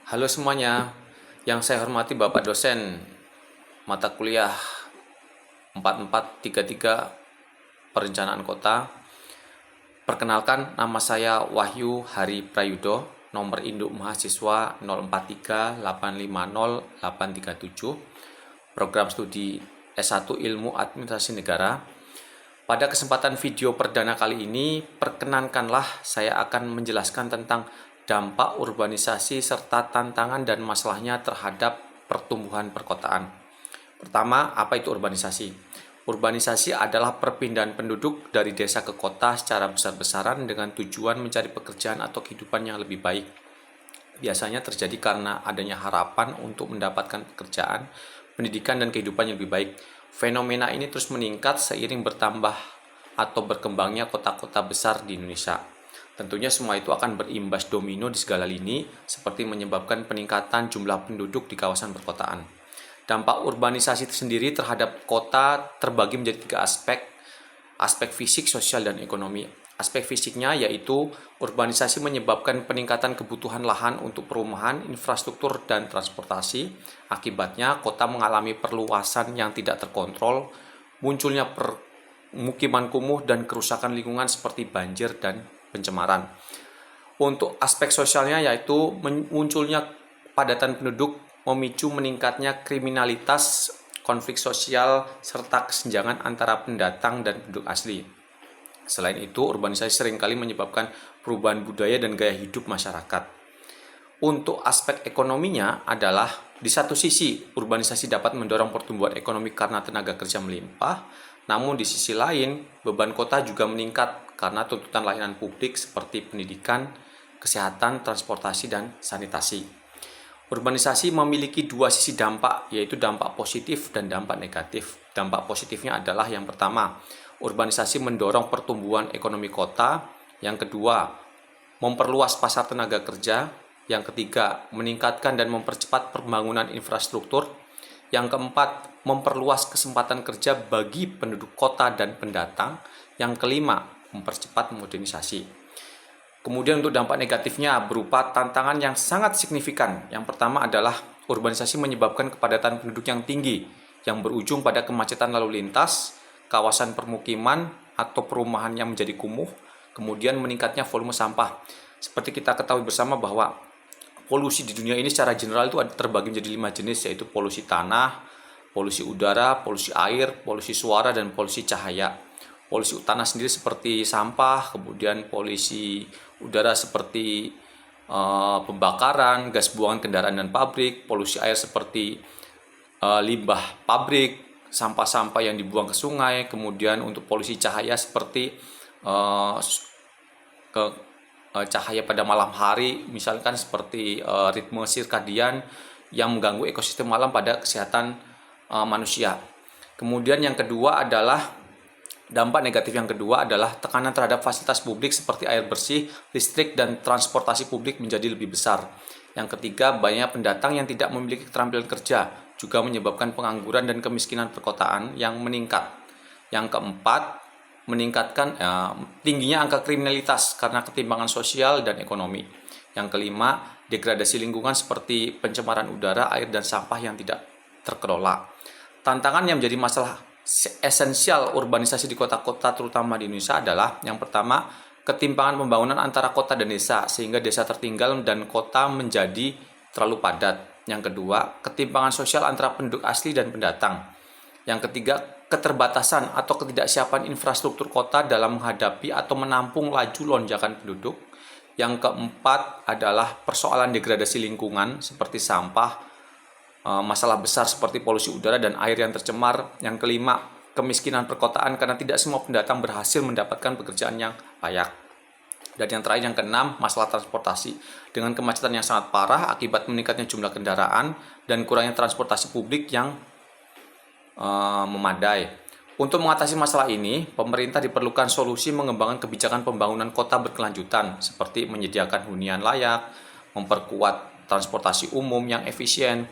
Halo semuanya, yang saya hormati Bapak dosen mata kuliah 4433 Perencanaan Kota. Perkenalkan, nama saya Wahyu Hari Prayudo, nomor induk mahasiswa 0438508377, program studi S1 Ilmu Administrasi Negara. Pada kesempatan video perdana kali ini, perkenankanlah saya akan menjelaskan tentang dampak urbanisasi serta tantangan dan masalahnya terhadap pertumbuhan perkotaan. Pertama, apa itu urbanisasi? Urbanisasi adalah perpindahan penduduk dari desa ke kota secara besar-besaran dengan tujuan mencari pekerjaan atau kehidupan yang lebih baik. Biasanya terjadi karena adanya harapan untuk mendapatkan pekerjaan, pendidikan, dan kehidupan yang lebih baik. Fenomena ini terus meningkat seiring bertambah atau berkembangnya kota-kota besar di Indonesia. Tentunya semua itu akan berimbas domino di segala lini, seperti menyebabkan peningkatan jumlah penduduk di kawasan perkotaan. Dampak urbanisasi sendiri terhadap kota terbagi menjadi 3 aspek fisik, sosial, dan ekonomi. Aspek fisiknya yaitu urbanisasi menyebabkan peningkatan kebutuhan lahan untuk perumahan, infrastruktur, dan transportasi. Akibatnya, kota mengalami perluasan yang tidak terkontrol, munculnya permukiman kumuh, dan kerusakan lingkungan seperti banjir dan pencemaran. Untuk aspek sosialnya yaitu munculnya padatan penduduk memicu meningkatnya kriminalitas, konflik sosial, serta kesenjangan antara pendatang dan penduduk asli. Selain itu, urbanisasi seringkali menyebabkan perubahan budaya dan gaya hidup masyarakat. Untuk aspek ekonominya adalah, di satu sisi, urbanisasi dapat mendorong pertumbuhan ekonomi karena tenaga kerja melimpah, namun di sisi lain, beban kota juga meningkat karena tuntutan layanan publik seperti pendidikan, kesehatan, transportasi, dan sanitasi. Urbanisasi memiliki 2 sisi dampak, yaitu dampak positif dan dampak negatif. Dampak positifnya adalah yang pertama, urbanisasi mendorong pertumbuhan ekonomi kota. Yang kedua, memperluas pasar tenaga kerja. Yang ketiga, meningkatkan dan mempercepat pembangunan infrastruktur. Yang keempat, memperluas kesempatan kerja bagi penduduk kota dan pendatang. Yang kelima, mempercepat modernisasi. Kemudian untuk dampak negatifnya berupa tantangan yang sangat signifikan. Yang pertama adalah urbanisasi menyebabkan kepadatan penduduk yang tinggi, yang berujung pada kemacetan lalu lintas, kawasan permukiman atau perumahan yang menjadi kumuh, kemudian meningkatnya volume sampah. Seperti kita ketahui bersama bahwa polusi di dunia ini secara general itu terbagi menjadi 5 jenis, yaitu polusi tanah, polusi udara, polusi air, polusi suara, dan polusi cahaya. Polusi tanah sendiri seperti sampah, kemudian polusi udara seperti pembakaran, gas buangan kendaraan dan pabrik, polusi air seperti limbah pabrik, sampah-sampah yang dibuang ke sungai, kemudian untuk polusi cahaya seperti cahaya pada malam hari, misalkan seperti ritme sirkadian yang mengganggu ekosistem malam pada kesehatan manusia. Kemudian yang kedua adalah dampak negatif yang kedua adalah tekanan terhadap fasilitas publik seperti air bersih, listrik, dan transportasi publik menjadi lebih besar. Yang ketiga, banyak pendatang yang tidak memiliki keterampilan kerja juga menyebabkan pengangguran dan kemiskinan perkotaan yang meningkat. Yang keempat, meningkatkan tingginya angka kriminalitas karena ketimpangan sosial dan ekonomi. Yang kelima, degradasi lingkungan seperti pencemaran udara, air, dan sampah yang tidak terkelola. Tantangan yang menjadi masalah esensial urbanisasi di kota-kota terutama di Indonesia adalah yang pertama, ketimpangan pembangunan antara kota dan desa sehingga desa tertinggal dan kota menjadi terlalu padat. Yang kedua, ketimpangan sosial antara penduduk asli dan pendatang. Yang ketiga, keterbatasan atau ketidaksiapan infrastruktur kota dalam menghadapi atau menampung laju lonjakan penduduk. Yang keempat adalah persoalan degradasi lingkungan seperti sampah, masalah besar seperti polusi udara dan air yang tercemar. Yang kelima, kemiskinan perkotaan karena tidak semua pendatang berhasil mendapatkan pekerjaan yang layak. Dan yang terakhir, yang keenam, masalah transportasi dengan kemacetan yang sangat parah akibat meningkatnya jumlah kendaraan dan kurangnya transportasi publik yang memadai. Untuk mengatasi masalah ini, pemerintah diperlukan solusi mengembangkan kebijakan pembangunan kota berkelanjutan seperti menyediakan hunian layak, memperkuat transportasi umum yang efisien,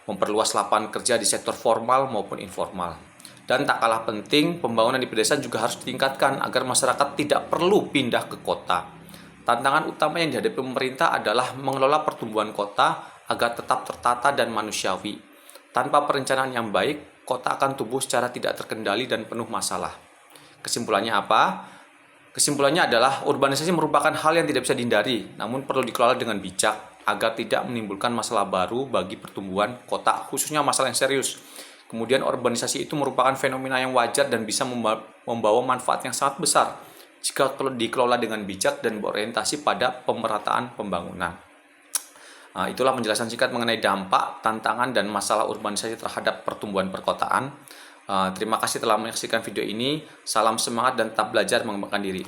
memperluas lapangan kerja di sektor formal maupun informal. Dan tak kalah penting, pembangunan di pedesaan juga harus ditingkatkan agar masyarakat tidak perlu pindah ke kota. tantangan utama yang dihadapi pemerintah adalah mengelola pertumbuhan kota agar tetap tertata dan manusiawi. Tanpa perencanaan yang baik, kota akan tumbuh secara tidak terkendali dan penuh masalah. Kesimpulannya apa? Kesimpulannya adalah urbanisasi merupakan hal yang tidak bisa dihindari, namun perlu dikelola dengan bijak agar tidak menimbulkan masalah baru bagi pertumbuhan kota, khususnya masalah yang serius. Kemudian urbanisasi itu merupakan fenomena yang wajar dan bisa membawa manfaat yang sangat besar jika dikelola dengan bijak dan berorientasi pada pemerataan pembangunan. Nah, itulah penjelasan singkat mengenai dampak, tantangan, dan masalah urbanisasi terhadap pertumbuhan perkotaan. Terima kasih telah menyaksikan video ini. Salam semangat dan tetap belajar mengembangkan diri.